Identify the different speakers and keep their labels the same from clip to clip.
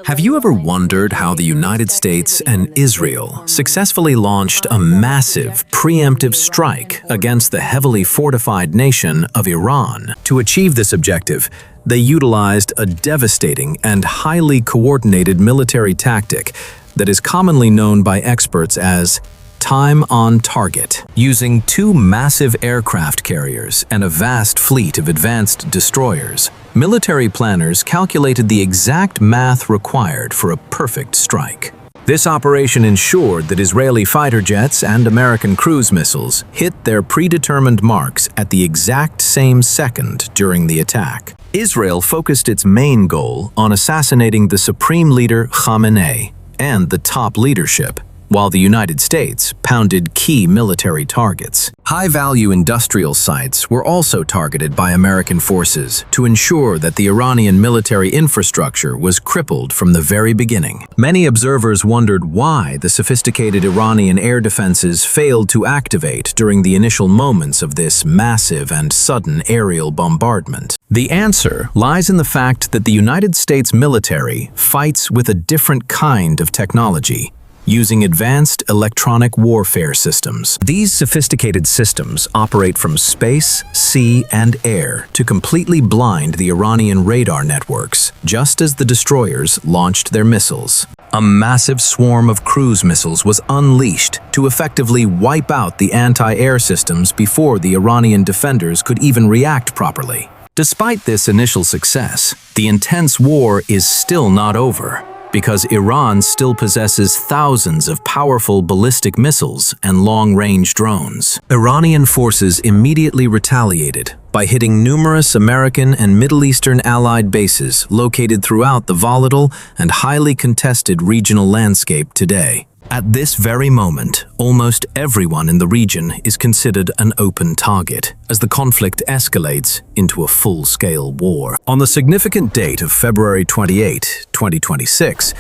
Speaker 1: Have you ever wondered how the United States and Israel successfully launched a massive preemptive strike against the heavily fortified nation of Iran? To achieve this objective, they utilized a devastating and highly coordinated military tactic that is commonly known by experts as time on target. Using two massive aircraft carriers and a vast fleet of advanced destroyers, military planners calculated the exact math required for a perfect strike. This operation ensured that Israeli fighter jets and American cruise missiles hit their predetermined marks at the exact same second during the attack. Israel focused its main goal on assassinating the supreme leader Khamenei and the top leadership, while the United States pounded key military targets. High-value industrial sites were also targeted by American forces to ensure that the Iranian military infrastructure was crippled from the very beginning. Many observers wondered why the sophisticated Iranian air defenses failed to activate during the initial moments of this massive and sudden aerial bombardment. The answer lies in the fact that the United States military fights with a different kind of technology, using advanced electronic warfare systems. These sophisticated systems operate from space, sea, and air to completely blind the Iranian radar networks, just as the destroyers launched their missiles. A massive swarm of cruise missiles was unleashed to effectively wipe out the anti-air systems before the Iranian defenders could even react properly. Despite this initial success, the intense war is still not over, because Iran still possesses thousands of powerful ballistic missiles and long-range drones. Iranian forces immediately retaliated by hitting numerous American and Middle Eastern allied bases located throughout the volatile and highly contested regional landscape today. At this very moment, almost everyone in the region is considered an open target, as the conflict escalates into a full-scale war. On the significant date of February 28, 2026,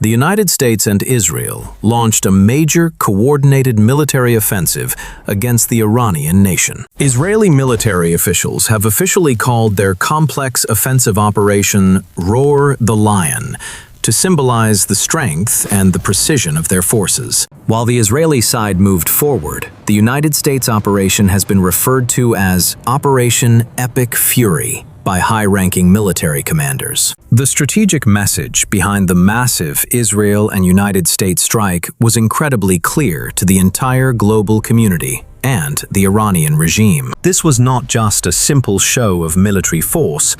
Speaker 1: the United States and Israel launched a major coordinated military offensive against the Iranian nation. Israeli military officials have officially called their complex offensive operation Roar the Lion, to symbolize the strength and the precision of their forces. While the Israeli side moved forward, the United States operation has been referred to as Operation Epic Fury by high-ranking military commanders. The strategic message behind the massive Israel and United States strike was incredibly clear to the entire global community and the Iranian regime. This was not just a simple show of military force,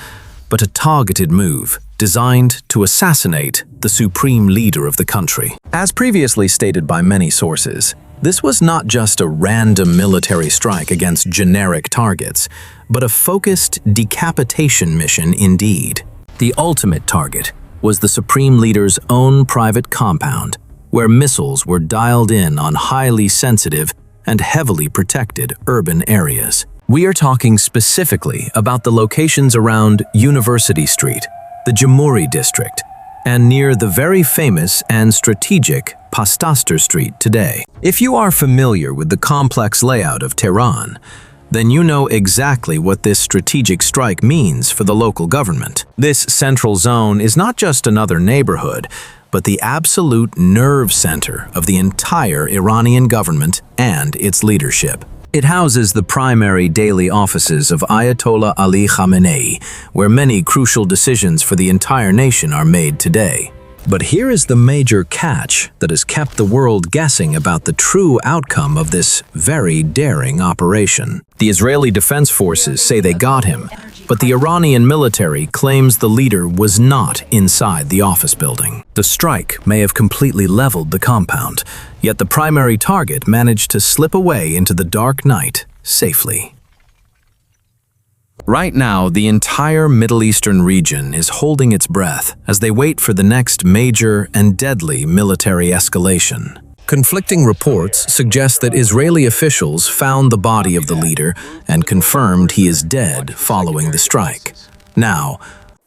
Speaker 1: but a targeted move designed to assassinate the supreme leader of the country. As previously stated by many sources, this was not just a random military strike against generic targets, but a focused decapitation mission indeed. The ultimate target was the supreme leader's own private compound, where missiles were dialed in on highly sensitive and heavily protected urban areas. We are talking specifically about the locations around University Street, the Jamhuri district, and near the very famous and strategic Pastastur Street today. If you are familiar with the complex layout of Tehran, then you know exactly what this strategic strike means for the local government. This central zone is not just another neighborhood, but the absolute nerve center of the entire Iranian government and its leadership. It houses the primary daily offices of Ayatollah Ali Khamenei, where many crucial decisions for the entire nation are made today. But here is the major catch that has kept the world guessing about the true outcome of this very daring operation. The Israeli Defense Forces say they got him, but the Iranian military claims the leader was not inside the office building. The strike may have completely leveled the compound, yet the primary target managed to slip away into the dark night safely. Right now, the entire Middle Eastern region is holding its breath as they wait for the next major and deadly military escalation. Conflicting reports suggest that Israeli officials found the body of the leader and confirmed he is dead following the strike. Now,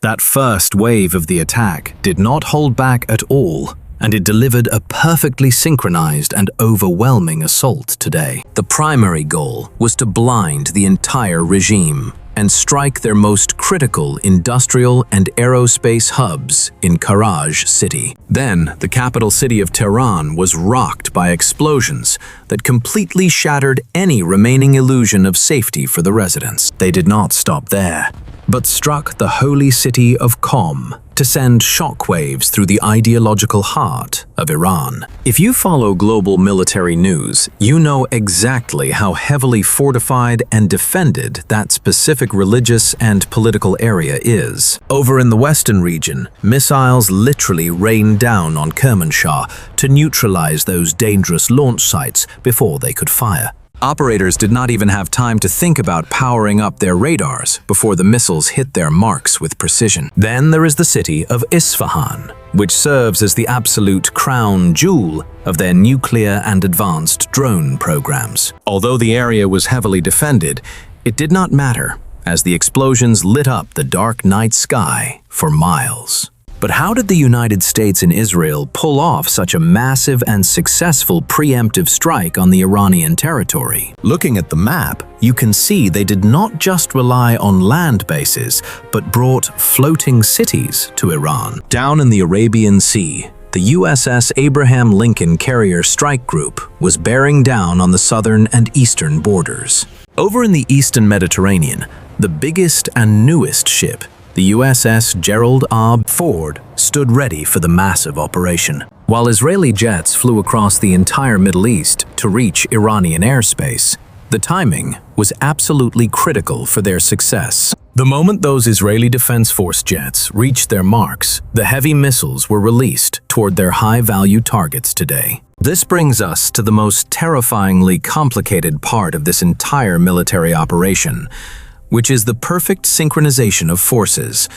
Speaker 1: that first wave of the attack did not hold back at all, and it delivered a perfectly synchronized and overwhelming assault today. The primary goal was to blind the entire regime and strike their most critical industrial and aerospace hubs in Karaj city. Then, the capital city of Tehran was rocked by explosions that completely shattered any remaining illusion of safety for the residents. They did not stop there, but struck the holy city of Qom to send shockwaves through the ideological heart of Iran. If you follow global military news, you know exactly how heavily fortified and defended that specific religious and political area is. Over in the western region, missiles literally rained down on Kermanshah to neutralize those dangerous launch sites before they could fire. Operators did not even have time to think about powering up their radars before the missiles hit their marks with precision. Then there is the city of Isfahan, which serves as the absolute crown jewel of their nuclear and advanced drone programs. Although the area was heavily defended, it did not matter, as the explosions lit up the dark night sky for miles. But how did the United States and Israel pull off such a massive and successful preemptive strike on the Iranian territory? Looking at the map, you can see they did not just rely on land bases, but brought floating cities to Iran. Down in the Arabian Sea, the USS Abraham Lincoln Carrier Strike Group was bearing down on the southern and eastern borders. Over in the eastern Mediterranean, the biggest and newest ship, the USS Gerald R. Ford, stood ready for the massive operation. While Israeli jets flew across the entire Middle East to reach Iranian airspace, the timing was absolutely critical for their success. The moment those Israeli Defense Force jets reached their marks, the heavy missiles were released toward their high-value targets today. This brings us to the most terrifyingly complicated part of this entire military operation, which is the perfect synchronization of forces.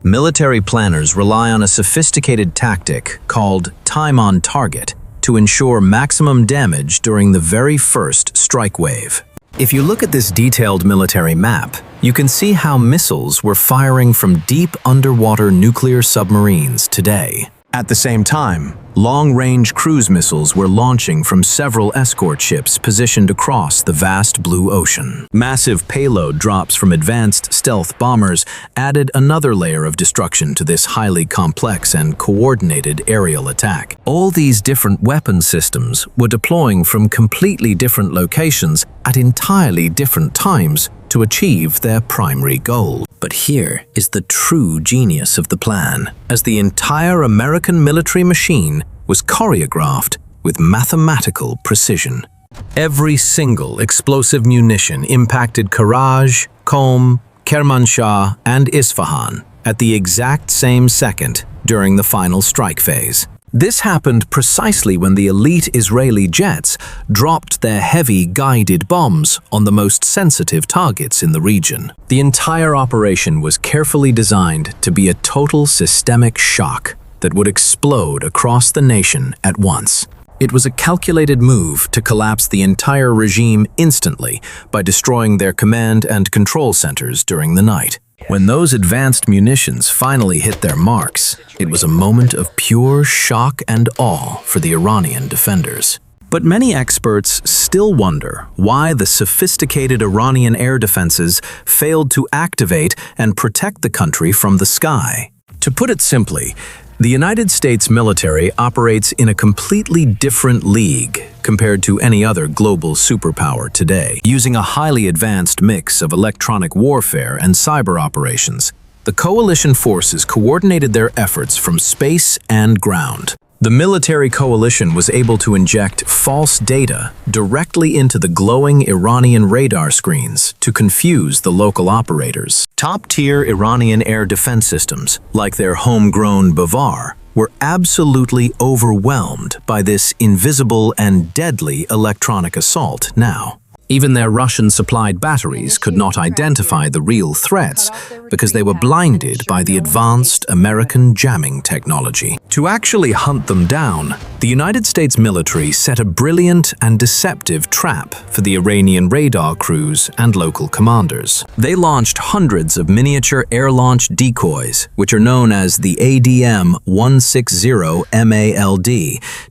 Speaker 1: Military planners rely on a sophisticated tactic called time on target to ensure maximum damage during the very first strike wave. If you look at this detailed military map, you can see how missiles were firing from deep underwater nuclear submarines today. At the same time, long-range cruise missiles were launching from several escort ships positioned across the vast blue ocean. Massive payload drops from advanced stealth bombers added another layer of destruction to this highly complex and coordinated aerial attack. All these different weapon systems were deploying from completely different locations at entirely different times to achieve their primary goal. But here is the true genius of the plan, as the entire American military machine was choreographed with mathematical precision. Every single explosive munition impacted Karaj, Qom, Kermanshah, and Isfahan at the exact same second during the final strike phase. This happened precisely when the elite Israeli jets dropped their heavy guided bombs on the most sensitive targets in the region. The entire operation was carefully designed to be a total systemic shock that would explode across the nation at once. It was a calculated move to collapse the entire regime instantly by destroying their command and control centers during the night. When those advanced munitions finally hit their marks, it was a moment of pure shock and awe for the Iranian defenders. But many experts still wonder why the sophisticated Iranian air defenses failed to activate and protect the country from the sky. To put it simply, the United States military operates in a completely different league compared to any other global superpower today. Using a highly advanced mix of electronic warfare and cyber operations, the coalition forces coordinated their efforts from space and ground. The military coalition was able to inject false data directly into the glowing Iranian radar screens to confuse the local operators. Top-tier Iranian air defense systems, like their homegrown Bavar, were absolutely overwhelmed by this invisible and deadly electronic assault now. Even their Russian-supplied batteries could not identify the real threats because they were blinded by the advanced American jamming technology. To actually hunt them down, the United States military set a brilliant and deceptive trap for the Iranian radar crews and local commanders. They launched hundreds of miniature air-launched decoys, which are known as the ADM-160 MALD,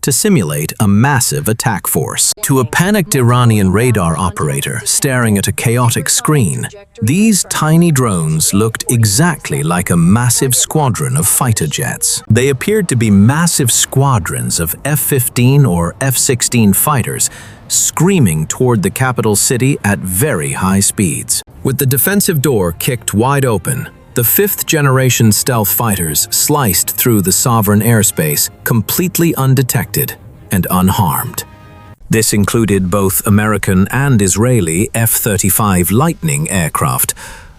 Speaker 1: to simulate a massive attack force. To a panicked Iranian radar operator staring at a chaotic screen. These tiny drones looked exactly like a massive squadron of fighter jets. They appeared to be massive squadrons of F-15 or F-16 fighters screaming toward the capital city at very high speeds. With the defensive door kicked wide open, the fifth-generation stealth fighters sliced through the sovereign airspace completely undetected and unharmed. This included both American and Israeli F-35 Lightning aircraft,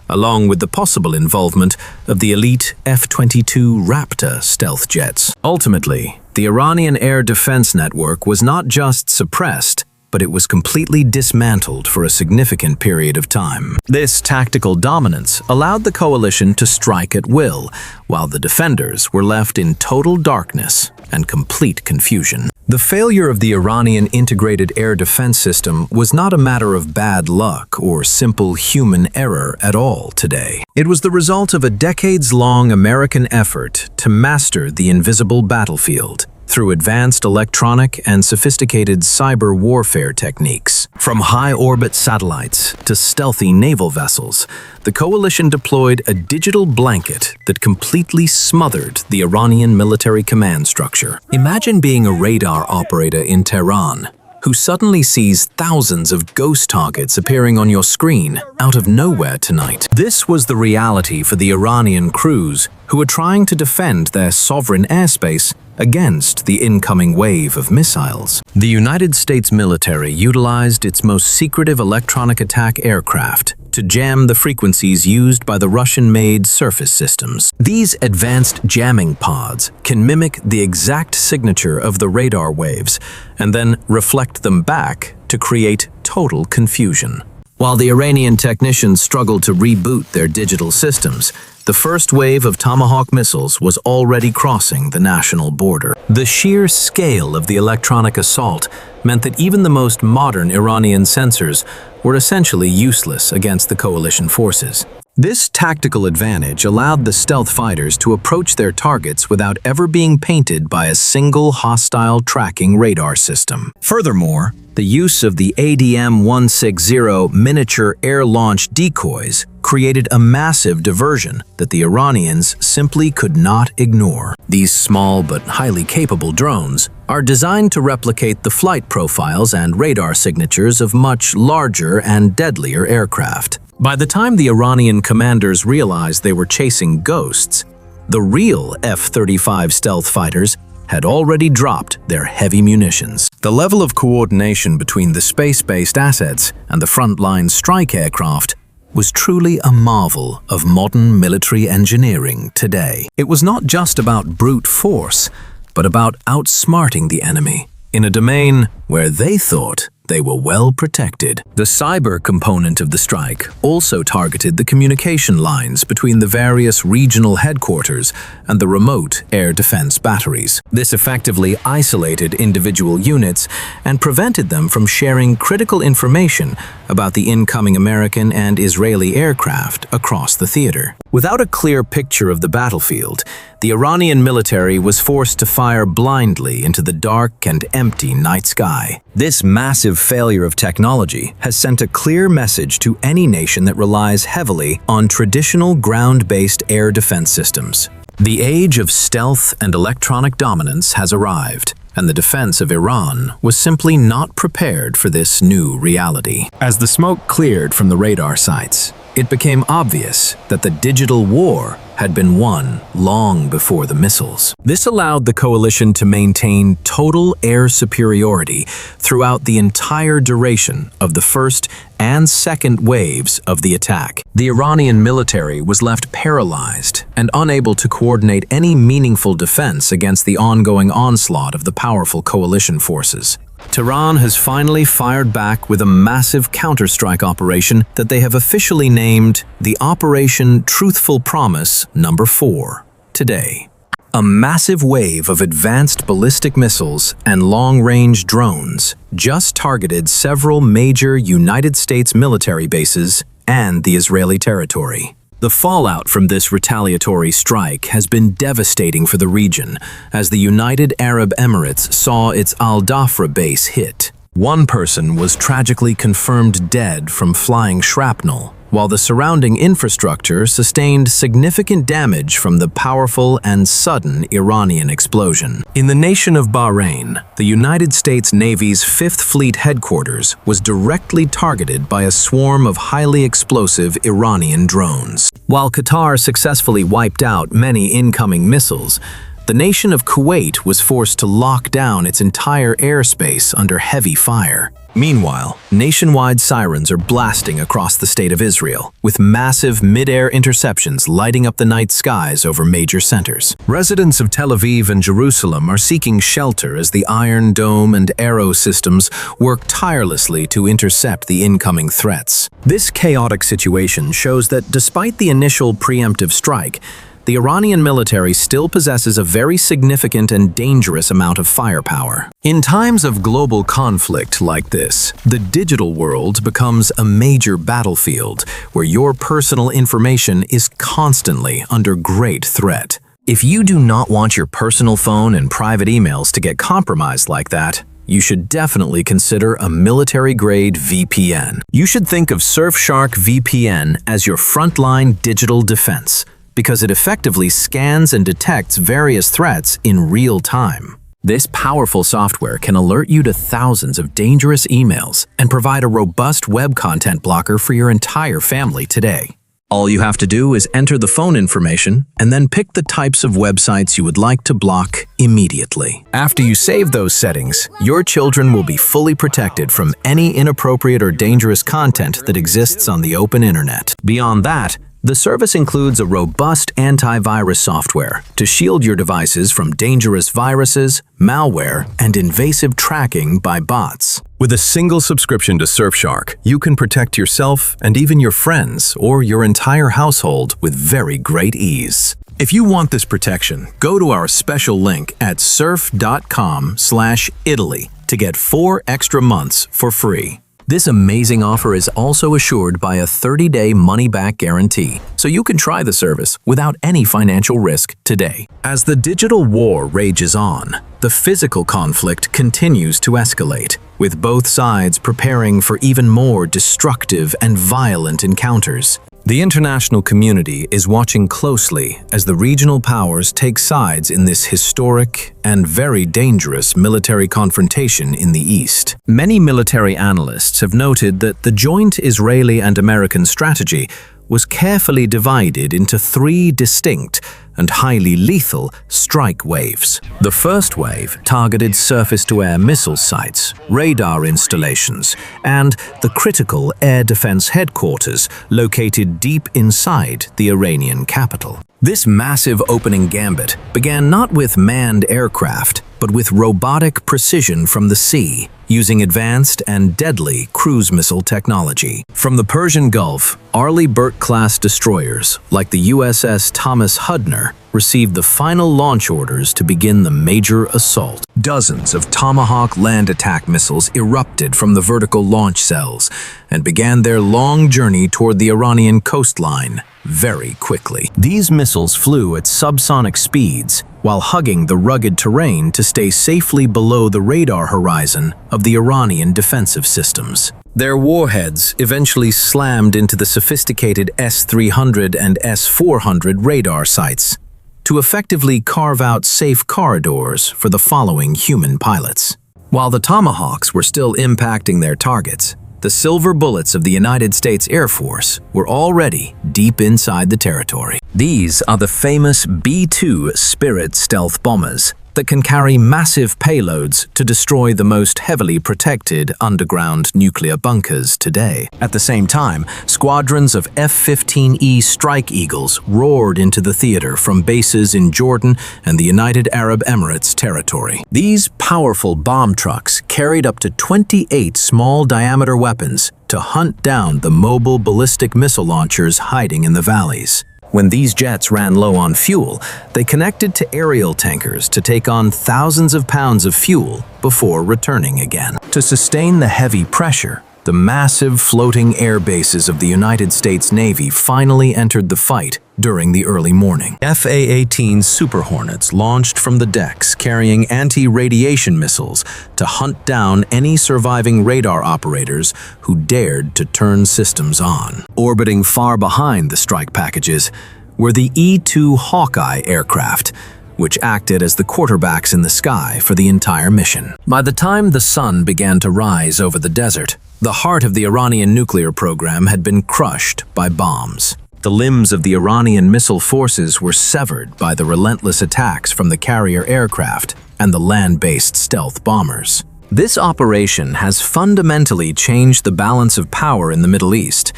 Speaker 1: along with the possible involvement of the elite F-22 Raptor stealth jets. Ultimately, the Iranian air defense network was not just suppressed, but it was completely dismantled for a significant period of time. This tactical dominance allowed the coalition to strike at will, while the defenders were left in total darkness and complete confusion. The failure of the Iranian integrated air defense system was not a matter of bad luck or simple human error at all today. It was the result of a decades-long American effort to master the invisible battlefield through advanced electronic and sophisticated cyber warfare techniques. From high-orbit satellites to stealthy naval vessels, the coalition deployed a digital blanket that completely smothered the Iranian military command structure. Imagine being a radar operator in Tehran who suddenly sees thousands of ghost targets appearing on your screen out of nowhere tonight. This was the reality for the Iranian crews who were trying to defend their sovereign airspace against the incoming wave of missiles. The United States military utilized its most secretive electronic attack aircraft to jam the frequencies used by the Russian-made surface systems. These advanced jamming pods can mimic the exact signature of the radar waves and then reflect them back to create total confusion. While the Iranian technicians struggled to reboot their digital systems, the first wave of Tomahawk missiles was already crossing the national border. The sheer scale of the electronic assault meant that even the most modern Iranian sensors were essentially useless against the coalition forces. This tactical advantage allowed the stealth fighters to approach their targets without ever being painted by a single hostile tracking radar system. Furthermore, the use of the ADM-160 miniature air-launched decoys created a massive diversion that the Iranians simply could not ignore. These small but highly capable drones are designed to replicate the flight profiles and radar signatures of much larger and deadlier aircraft. By the time the Iranian commanders realized they were chasing ghosts, the real F-35 stealth fighters had already dropped their heavy munitions. The level of coordination between the space-based assets and the frontline strike aircraft was truly a marvel of modern military engineering today. It was not just about brute force, but about outsmarting the enemy in a domain where they thought they were well protected. The cyber component of the strike also targeted the communication lines between the various regional headquarters and the remote air defense batteries. This effectively isolated individual units and prevented them from sharing critical information about the incoming American and Israeli aircraft across the theater. Without a clear picture of the battlefield, the Iranian military was forced to fire blindly into the dark and empty night sky. This massive failure of technology has sent a clear message to any nation that relies heavily on traditional ground-based air defense systems. The age of stealth and electronic dominance has arrived, and the defense of Iran was simply not prepared for this new reality. As the smoke cleared from the radar sites, it became obvious that the digital war had been won long before the missiles. This allowed the coalition to maintain total air superiority throughout the entire duration of the first and second waves of the attack. The Iranian military was left paralyzed and unable to coordinate any meaningful defense against the ongoing onslaught of the powerful coalition forces. Tehran has finally fired back with a massive counterstrike operation that they have officially named the Operation Truthful Promise No. 4 today. A massive wave of advanced ballistic missiles and long-range drones just targeted several major United States military bases and the Israeli territory. The fallout from this retaliatory strike has been devastating for the region, as the United Arab Emirates saw its Al Dhafra base hit. One person was tragically confirmed dead from flying shrapnel, while the surrounding infrastructure sustained significant damage from the powerful and sudden Iranian explosion. In the nation of Bahrain, the United States Navy's Fifth Fleet headquarters was directly targeted by a swarm of highly explosive Iranian drones. While Qatar successfully wiped out many incoming missiles, the nation of Kuwait was forced to lock down its entire airspace under heavy fire. Meanwhile, nationwide sirens are blasting across the state of Israel, with massive mid-air interceptions lighting up the night skies over major centers. Residents of Tel Aviv and Jerusalem are seeking shelter as the Iron Dome and Arrow systems work tirelessly to intercept the incoming threats. This chaotic situation shows that despite the initial preemptive strike, the Iranian military still possesses a very significant and dangerous amount of firepower. In times of global conflict like this, the digital world becomes a major battlefield where your personal information is constantly under great threat. If you do not want your personal phone and private emails to get compromised like that, you should definitely consider a military-grade VPN. You should think of Surfshark VPN as your frontline digital defense, because it effectively scans and detects various threats in real time. This powerful software can alert you to thousands of dangerous emails and provide a robust web content blocker for your entire family today. All you have to do is enter the phone information and then pick the types of websites you would like to block immediately. After you save those settings, your children will be fully protected from any inappropriate or dangerous content that exists on the open internet. Beyond that, the service includes a robust antivirus software to shield your devices from dangerous viruses, malware, and invasive tracking by bots. With a single subscription to Surfshark, you can protect yourself and even your friends or your entire household with very great ease. If you want this protection, go to our special link at surf.com/Italy to get 4 extra months for free. This amazing offer is also assured by a 30-day money-back guarantee, so you can try the service without any financial risk today. As the digital war rages on, the physical conflict continues to escalate, with both sides preparing for even more destructive and violent encounters. The international community is watching closely as the regional powers take sides in this historic and very dangerous military confrontation in the East. Many military analysts have noted that the joint Israeli and American strategy was carefully divided into 3 distinct and highly lethal strike waves. The first wave targeted surface-to-air missile sites, radar installations, and the critical air defense headquarters located deep inside the Iranian capital. This massive opening gambit began not with manned aircraft, but with robotic precision from the sea, using advanced and deadly cruise missile technology. From the Persian Gulf, Arleigh Burke-class destroyers, like the USS Thomas Hudner, received the final launch orders to begin the major assault. Dozens of Tomahawk land attack missiles erupted from the vertical launch cells and began their long journey toward the Iranian coastline very quickly. These missiles flew at subsonic speeds while hugging the rugged terrain to stay safely below the radar horizon of the Iranian defensive systems. Their warheads eventually slammed into the sophisticated S-300 and S-400 radar sites to effectively carve out safe corridors for the following human pilots. While the Tomahawks were still impacting their targets, the silver bullets of the United States Air Force were already deep inside the territory. These are the famous B-2 Spirit stealth bombers that can carry massive payloads to destroy the most heavily protected underground nuclear bunkers today. At the same time, squadrons of F-15E Strike Eagles roared into the theater from bases in Jordan and the United Arab Emirates territory. These powerful bomb trucks carried up to 28 small-diameter weapons to hunt down the mobile ballistic missile launchers hiding in the valleys. When these jets ran low on fuel, they connected to aerial tankers to take on thousands of pounds of fuel before returning again. To sustain the heavy pressure, the massive floating air bases of the United States Navy finally entered the fight during the early morning. FA-18 Super Hornets launched from the decks carrying anti-radiation missiles to hunt down any surviving radar operators who dared to turn systems on. Orbiting far behind the strike packages were the E-2 Hawkeye aircraft, which acted as the quarterbacks in the sky for the entire mission. By the time the sun began to rise over the desert, the heart of the Iranian nuclear program had been crushed by bombs. The limbs of the Iranian missile forces were severed by the relentless attacks from the carrier aircraft and the land-based stealth bombers. This operation has fundamentally changed the balance of power in the Middle East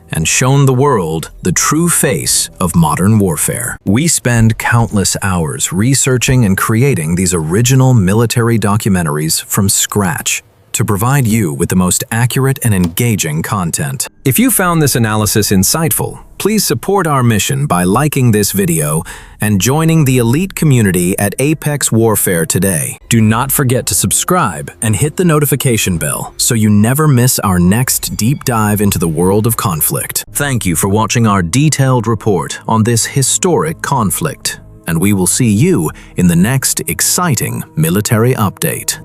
Speaker 1: and shown the world the true face of modern warfare. We spend countless hours researching and creating these original military documentaries from scratch to provide you with the most accurate and engaging content. If you found this analysis insightful, please support our mission by liking this video and joining the elite community at Apex Warfare today. Do not forget to subscribe and hit the notification bell so you never miss our next deep dive into the world of conflict. Thank you for watching our detailed report on this historic conflict, and we will see you in the next exciting military update.